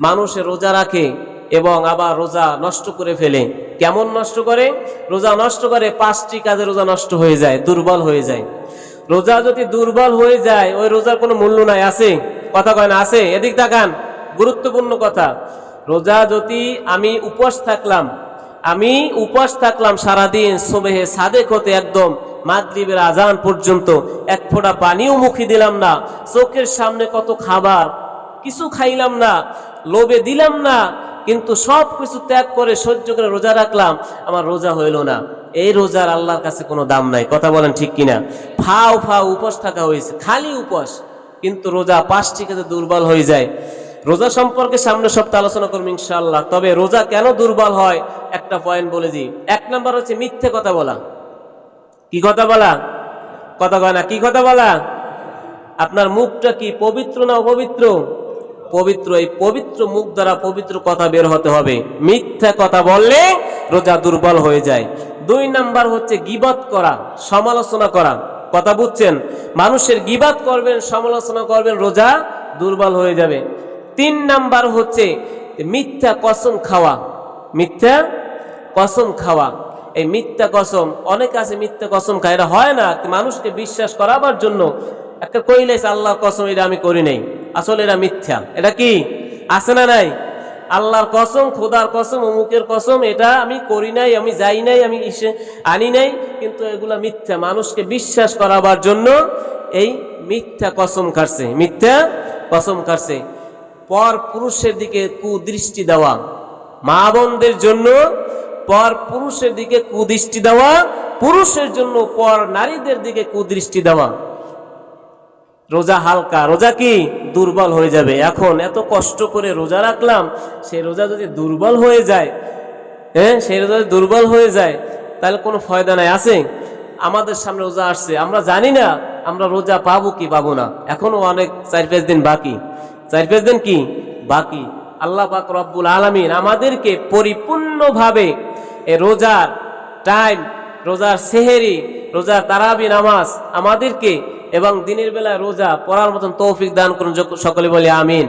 মানুষে রোজা রাখে এবং আবার রোজা নষ্ট করে ফেলে। কেমন নষ্ট করে? রোজা নষ্ট করে 5টি কাজে রোজা নষ্ট হয়ে যায়, দুর্বল হয়ে যায়। রোজা যদি দুর্বল হয়ে যায় ওই রোজার কোনো মূল্য নাই। আছে? কথা কয় না? আছে? এদিক তাকান, গুরুত্বপূর্ণ কথা। রোজা যদি আমি উপোস থাকলাম সারাদিন, সুবহে সাদেক হতে একদম মাগরিবের আজান পর্যন্ত এক ফোঁটা পানিও মুখে দিলাম না, চোখের সামনে কত খাবার, কিছু খাইলাম না, লোভে দিলাম না, কিন্তু সব কিছু ত্যাগ করে সহ্য করে রোজা রাখলাম, আমার রোজা হইল না। এই রোজার আল্লাহর কাছে কোনো দাম নাই। কথা বলেন ঠিক কিনা? ফাও উপোস থাকা হয়েছে, খালি উপোস, কিন্তু রোজা 5টি কাজে দুর্বল হয়ে যায়। রোজা সম্পর্কে সামনে সপ্তাহে আলোচনা করবো ইনশাআল্লাহ। তবে রোজা কেন দুর্বল হয় একটা পয়েন্ট বলে দিই। 1 নম্বর হচ্ছে মিথ্যে কথা বলা। কি কথা বলা? কথা কয় না? কি কথা বলা? আপনার মুখটা কি পবিত্র না অপবিত্র? পবিত্র। এই পবিত্র মুখ দ্বারা পবিত্র কথা বের হতে হবে। মিথ্যা কথা বললে রোজা দুর্বল হয়ে যায়। 2 নাম্বার হচ্ছে গীবত করা, সমালোচনা করা। কথা বুঝছেন? মানুষের গীবত করবেন, সমালোচনা করবেন, রোজা দুর্বল হয়ে যাবে। 3 নাম্বার হচ্ছে মিথ্যা কসম খাওয়া। মিথ্যা কসম খাওয়া, এই মিথ্যা কসম, অনেক আছে মিথ্যা কসম খায়, এটা হয় না, মানুষকে বিশ্বাস করাবার জন্য একটা কইলেস আল্লাহর কসম এটা আমি করি নাই, আসলে এটা মিথ্যা। এটা কি আছে না নাই? আল্লাহর কসম, খোদার কসম, অমুকের কসম, এটা আমি করি নাই, আমি যাই নাই, আমি আনি নাই, কিন্তু এগুলা মিথ্যা। মানুষকে বিশ্বাস করাবার জন্য এই মিথ্যা কসম কাটছে, মিথ্যা কসম কাটছে। পর পুরুষের দিকে কুদৃষ্টি দেওয়া, মা বোনদের জন্য পর পুরুষের দিকে কুদৃষ্টি দেওয়া, পুরুষের জন্য পর নারীদের দিকে কুদৃষ্টি দেওয়া। রোজা হালকা, রোজা কি দুর্বল হয়ে যাবে। এখন এত কষ্ট করে রোজা রাখলাম, সেই রোজা যদি দুর্বল হয়ে যায়, সেই রোজা দুর্বল হয়ে যায়, তাহলে কোনো ফায়দা নাই। আছে? আমাদের সামনে রোজা আসছে, আমরা জানি না আমরা রোজা পাবো কি পাবো না, এখনো অনেক 4-5 দিন বাকি। 4-5 দিন কি বাকি। আল্লাহ পাক রব্বুল আলামিন আমাদেরকে পরিপূর্ণভাবে এই রোজার টাইম, রোজার সেহেরি, রোজার তারাবি নামাজ আমাদেরকে এবং দিনের বেলায় রোজা পড়ার মতন তৌফিক দান করুন। সকলে বলি আমিন।